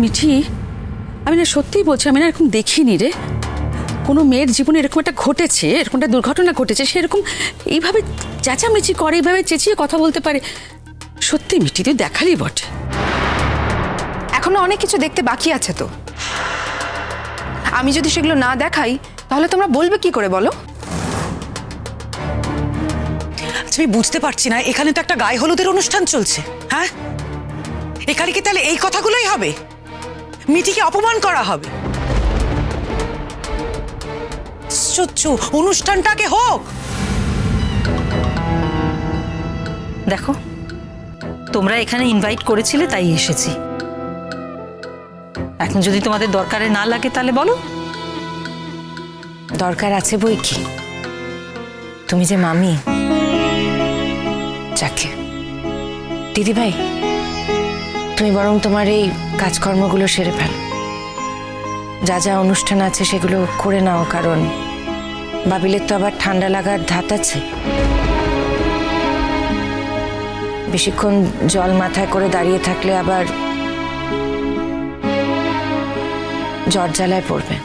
মিঠি, আমি না সত্যিই বলছি, আমি না এরকম দেখিনি রে। কোনো মেয়ের জীবনে এরকম একটা ঘটেছে, এরকম একটা দুর্ঘটনা ঘটেছে, সেরকম এইভাবে চেঁচামেচি করে, এইভাবে চেঁচিয়ে কথা বলতে পারে। সত্যি মিঠি, তুই দেখালি বটে। এখনো অনেক কিছু দেখতে বাকি আছে তো। আমি যদি সেগুলো না দেখাই তাহলে তোমরা বলবে কি করে বলো? আমি বুঝতে পারছি না, এখানে তো একটা গায়ে হলুদের অনুষ্ঠান চলছে। হ্যাঁ, এখানে কি তাহলে এই কথাগুলোই হবে? মিঠিকে অপমান করা হবে? অনুষ্ঠানটাকে হোক। দেখো, তোমরা এখানে ইনভাইট করেছিলে তাই এসেছি। এখন যদি তোমাদের দরকারে না লাগে তাহলে বলো। দরকার আছে বই কি, তুমি যে মামি। যাকে দিদি ভাই, তুমি বরং তোমার এই কাজকর্মগুলো সেরে ফেলো। যা যা অনুষ্ঠান আছে সেগুলো করে নাও, কারণ বাবিলের তো আবার ঠান্ডা লাগার ধাত আছে। বেশিক্ষণ জল মাথায় করে দাঁড়িয়ে থাকলে আবার জ্বর জ্বালায় পড়বে,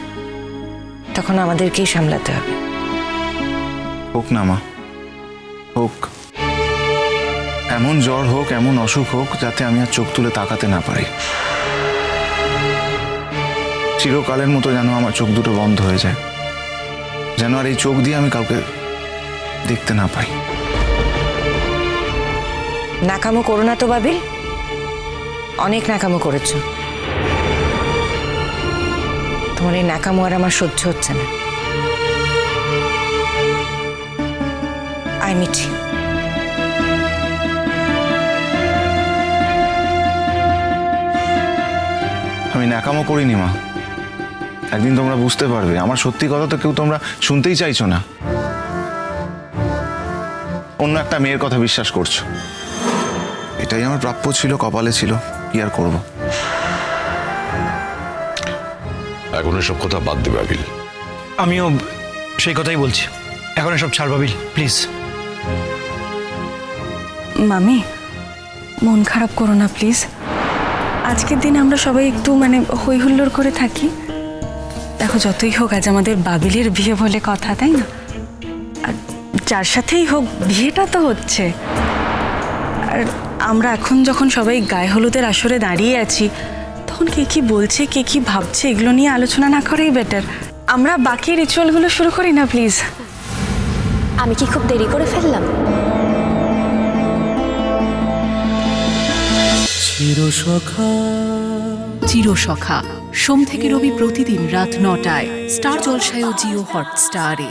তখন আমাদেরকেই সামলাতে হবে। হোক না মা, হোক। এমন জ্বর হোক, এমন অসুখ হোক, যাতে আমি আর চোখ তুলে তাকাতে না পারি। চিরকালের মতো যেন আমার চোখ দুটো বন্ধ হয়ে যায়, যেন আর এই চোখ দিয়ে আমি কাউকে দেখতে না পাই। নাকামো করো না তো বাবিল, অনেক নাকামো করেছো। তোমার এই নাকামো আর আমার সহ্য হচ্ছে না। আয় মিঠি। আমি ন্যাকামো করিনি মা, একদিন তোমরা বুঝতে পারবে। আমার সত্যি কথা তো কেউ তোমরা শুনতেই চাইছো না, অন্য একটা মেয়ের কথা বিশ্বাস করছো। এটাই আমার প্রাপ্য ছিল, কপালে ছিল, কি আর করবো। এখন এসব কথা বাদ দে বাবিল। আমিও সেই কথাই বলছি, এখন এসব ছাড় বাবিল, প্লিজ। মামি, মন খারাপ করো না প্লিজ। আজকের দিন আমরা সবাই একটু হই হুল্লোড় করে থাকি। দেখো, যতই হোক আজ আমাদের বাবিলের বিয়ে বলে কথা, তাই না? আর যার সাথেই হোক বিয়েটা তো হচ্ছে। আর আমরা এখন যখন সবাই গায়ে হলুদের আসরে দাঁড়িয়ে আছি, তখন কে কি বলছে, কে কি ভাবছে, এগুলো নিয়ে আলোচনা না করেই বেটার। আমরা বাকি রিচুয়ালগুলো শুরু করি না প্লিজ। আমি কি খুব দেরি করে ফেললাম? চিরসখা সোম থেকে রবি প্রতিদিন রাত ৯টায় স্টার জলসায় ও জিও হটস্টারে।